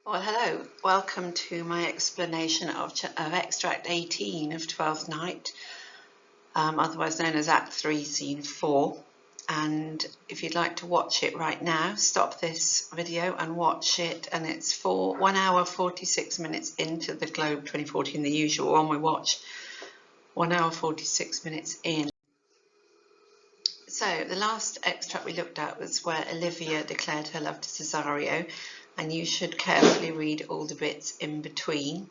Well, hello. Welcome to my explanation of Extract 18 of Twelfth Night, otherwise known as Act 3, Scene 4. And if you'd like to watch it right now, stop this video and watch it. And it's 1 hour 46 minutes into the Globe 2014, the usual one we watch. 1 hour 46 minutes in. So the last extract we looked at was where Olivia declared her love to Cesario, and you should carefully read all the bits in between.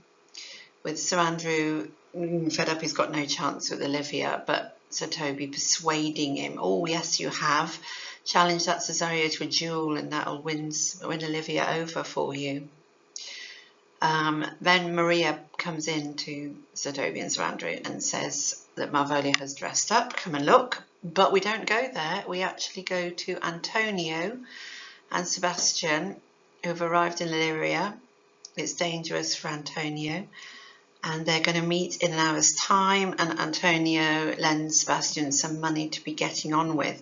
With Sir Andrew fed up, he's got no chance with Olivia, but Sir Toby persuading him, oh yes you have, challenge that Cesario to a duel and that'll win Olivia over for you. Then Maria comes in to Sir Toby and Sir Andrew and says that Malvolio has dressed up, come and look. But we don't go there, we actually go to Antonio and Sebastian, who have arrived in Illyria. It's dangerous for Antonio, and they're going to meet in an hour's time, and Antonio lends Sebastian some money to be getting on with.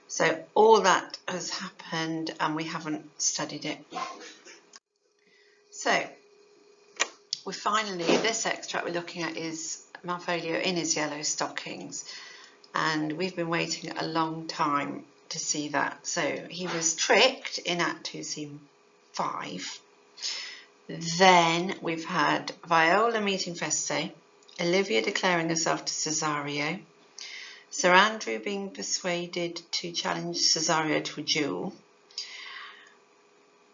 So all that has happened and we haven't studied it. So we finally, this extract we're looking at is Malvolio in his yellow stockings, and we've been waiting a long time to see that. So he was tricked in Act 2, Scene 5. Then we've had Viola meeting Feste, Olivia declaring herself to Cesario, Sir Andrew being persuaded to challenge Cesario to a duel,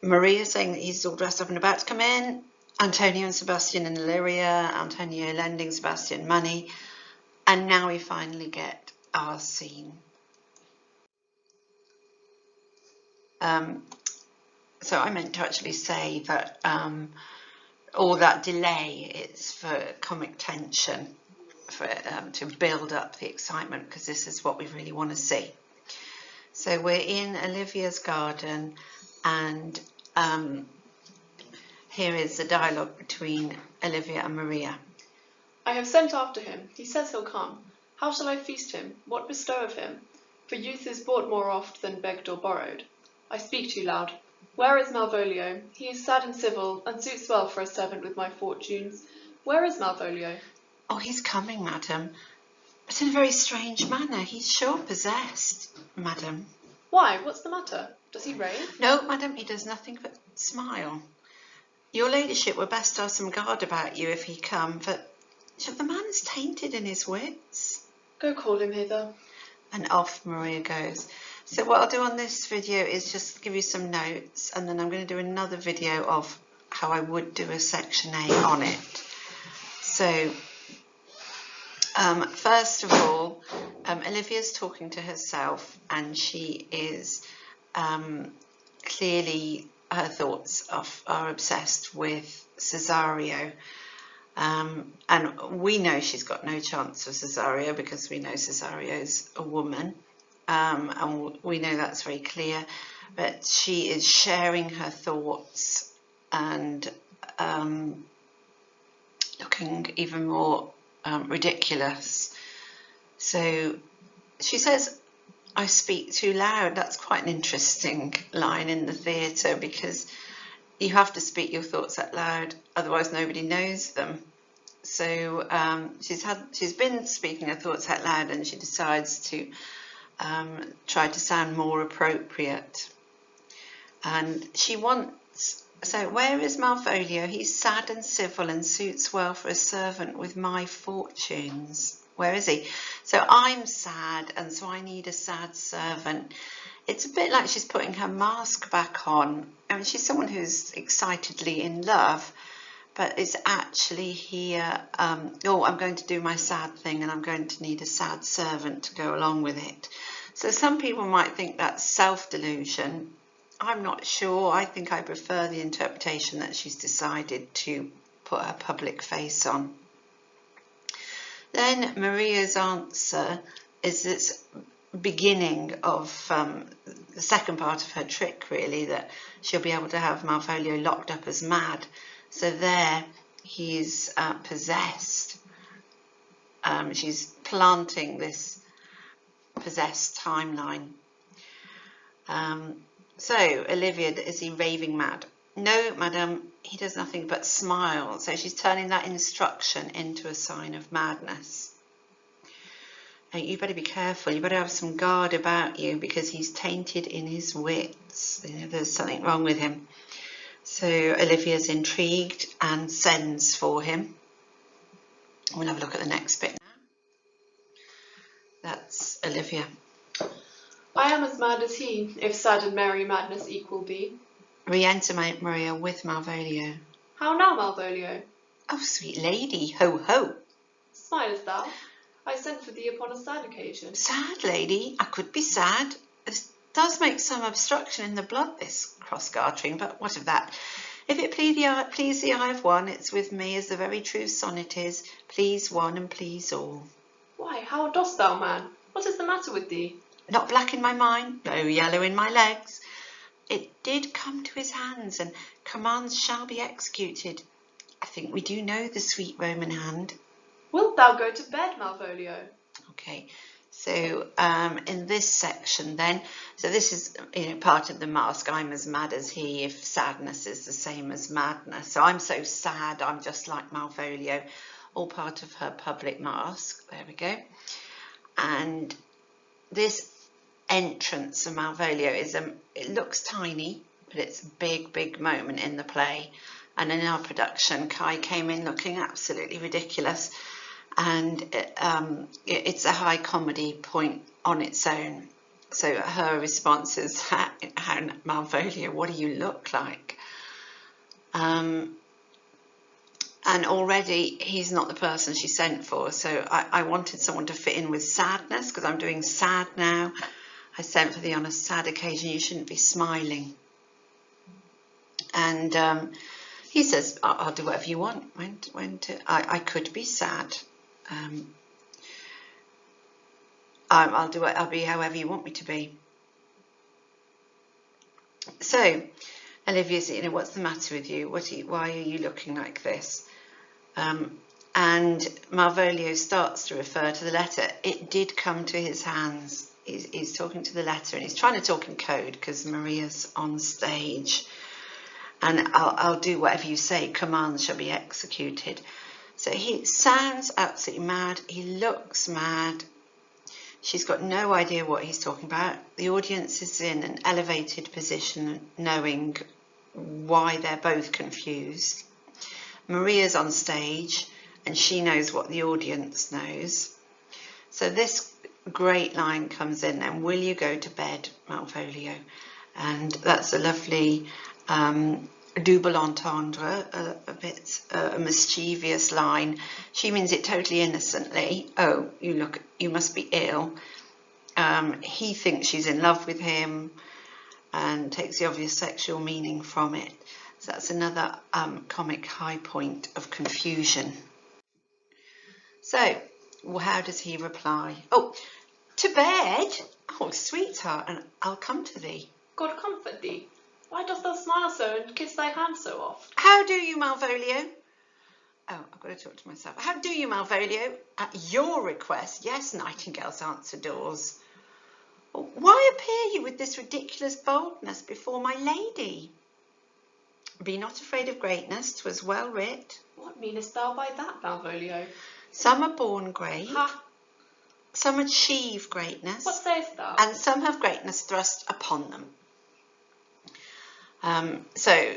Maria saying that he's all dressed up and about to come in, Antonio and Sebastian in Illyria, Antonio lending Sebastian money, and now we finally get our scene. So I meant to actually say that all that delay is for comic tension, for to build up the excitement, because this is what we really want to see. So we're in Olivia's garden, and here is the dialogue between Olivia and Maria. I have sent after him. He says he'll come. How shall I feast him? What bestow of him? For youth is bought more oft than begged or borrowed. I speak too loud. Where is Malvolio? He is sad and civil, and suits well for a servant with my fortunes. Where is Malvolio? Oh, he's coming, madam, but in a very strange manner. He's sure possessed, madam. Why, what's the matter? Does he rave? No, madam, he does nothing but smile. Your ladyship were best to have some guard about you if he come, for the man is tainted in his wits. Go call him hither. And off Maria goes. So what I'll do on this video is just give you some notes, and then I'm going to do another video of how I would do a section A on it. So first of all, Olivia's talking to herself, and she is clearly, her thoughts are obsessed with Cesario. And we know she's got no chance of Cesario because we know Cesario's a woman, and we know that's very clear, but she is sharing her thoughts and looking even more ridiculous. So she says, I speak too loud. That's quite an interesting line in the theatre, because you have to speak your thoughts out loud, otherwise nobody knows them. So she's been speaking her thoughts out loud, and she decides to try to sound more appropriate. And she wants, so where is Malvolio? He's sad and civil and suits well for a servant with my fortunes. Where is he? So I'm sad, and so I need a sad servant. It's a bit like she's putting her mask back on. I mean, she's someone who's excitedly in love, but it's actually here, oh, I'm going to do my sad thing, and I'm going to need a sad servant to go along with it. So some people might think that's self-delusion. I'm not sure. I think I prefer the interpretation that she's decided to put her public face on. Then Maria's answer is this beginning of the second part of her trick, really, that she'll be able to have Malvolio locked up as mad. So there he's possessed. She's planting this possessed timeline. So Olivia, is he raving mad? No, madam, he does nothing but smile. So she's turning that instruction into a sign of madness. You better be careful. You better have some guard about you because he's tainted in his wits. You know, there's something wrong with him. So Olivia's intrigued and sends for him. We'll have a look at the next bit now. That's Olivia. I am as mad as he, if sad and merry madness equal be. Re-enter Maria with Malvolio. How now, Malvolio? Oh, sweet lady, ho ho. Smilest thou? I sent for thee upon a sad occasion. Sad lady, I could be sad. It does make some obstruction in the blood, this cross-gartering, but what of that? If it please the eye of one, it's with me as the very true sonnet is, please one and please all. Why, how dost thou, man? What is the matter with thee? Not black in my mind, no yellow in my legs. It did come to his hands, and commands shall be executed. I think we do know the sweet Roman hand. Wilt thou go to bed, Malvolio? Okay, so in this section then, so this is part of the mask. I'm as mad as he if sadness is the same as madness. So I'm so sad, I'm just like Malvolio, all part of her public mask. There we go. And this entrance of Malvolio is it looks tiny, but it's a big moment in the play. And in our production, Kai came in looking absolutely ridiculous. And it's a high comedy point on its own. So her response is, Malvolio, what do you look like? And already he's not the person she sent for. So I wanted someone to fit in with sadness because I'm doing sad now. I sent for thee on a sad occasion. You shouldn't be smiling. And he says, I'll do whatever you want. I could be sad. I'll be however you want me to be. So Olivia's, what's the matter with you? Why are you looking like this? And Malvolio starts to refer to the letter. It did come to his hands. He's talking to the letter, and he's trying to talk in code because Maria's on stage. And I'll do whatever you say. Commands shall be executed. So he sounds absolutely mad. He looks mad. She's got no idea what he's talking about. The audience is in an elevated position, knowing why they're both confused. Maria's on stage, and she knows what the audience knows. So this great line comes in, and will you go to bed, Malvolio? And that's a lovely double entendre, a mischievous line. She means it totally innocently. Oh, you must be ill. He thinks she's in love with him and takes the obvious sexual meaning from it. So that's another comic high point of confusion. So, how does he reply? Oh, to bed? Oh, sweetheart, and I'll come to thee. God comfort thee. Why dost thou smile so and kiss thy hand so oft? How do you, Malvolio? Oh, I've got to talk to myself. How do you, Malvolio? At your request, yes, nightingales answer doors. Why appear you with this ridiculous boldness before my lady? Be not afraid of greatness, 'twas well writ. What meanest thou by that, Malvolio? Some are born great. Ha! Some achieve greatness. What sayest thou? And some have greatness thrust upon them. So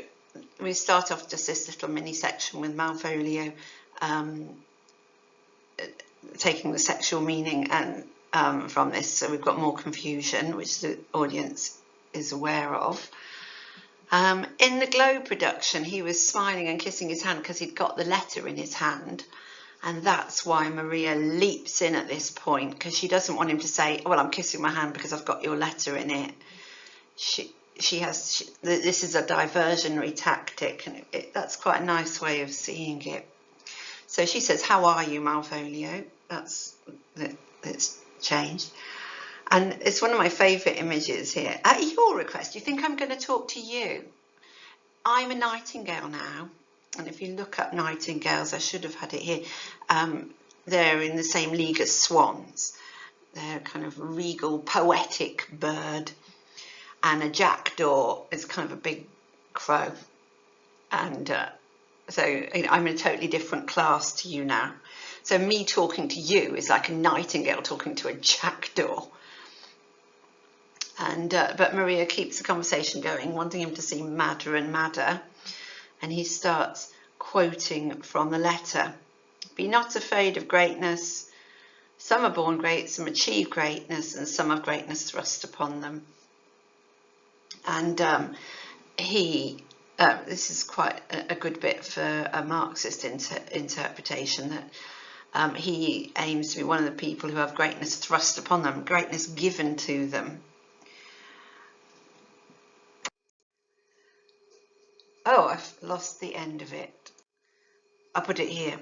we start off just this little mini section with Malvolio taking the sexual meaning and from this, so we've got more confusion, which the audience is aware of. In the Globe production, he was smiling and kissing his hand because he'd got the letter in his hand, and that's why Maria leaps in at this point, because she doesn't want him to say, well, I'm kissing my hand because I've got your letter in it. This is a diversionary tactic, and that's quite a nice way of seeing it. So she says, how are you, Malvolio? It's changed. And it's one of my favourite images here. At your request, do you think I'm going to talk to you? I'm a nightingale now. And if you look up nightingales, I should have had it here. They're in the same league as swans. They're a kind of regal, poetic bird. And a jackdaw is kind of a big crow. And so I'm in a totally different class to you now. So me talking to you is like a nightingale talking to a jackdaw. And but Maria keeps the conversation going, wanting him to seem madder and madder. And he starts quoting from the letter. Be not afraid of greatness. Some are born great, some achieve greatness, and some have greatness thrust upon them. And this is quite a good bit for a Marxist interpretation, that he aims to be one of the people who have greatness thrust upon them, greatness given to them. Oh, I've lost the end of it. I'll put it here.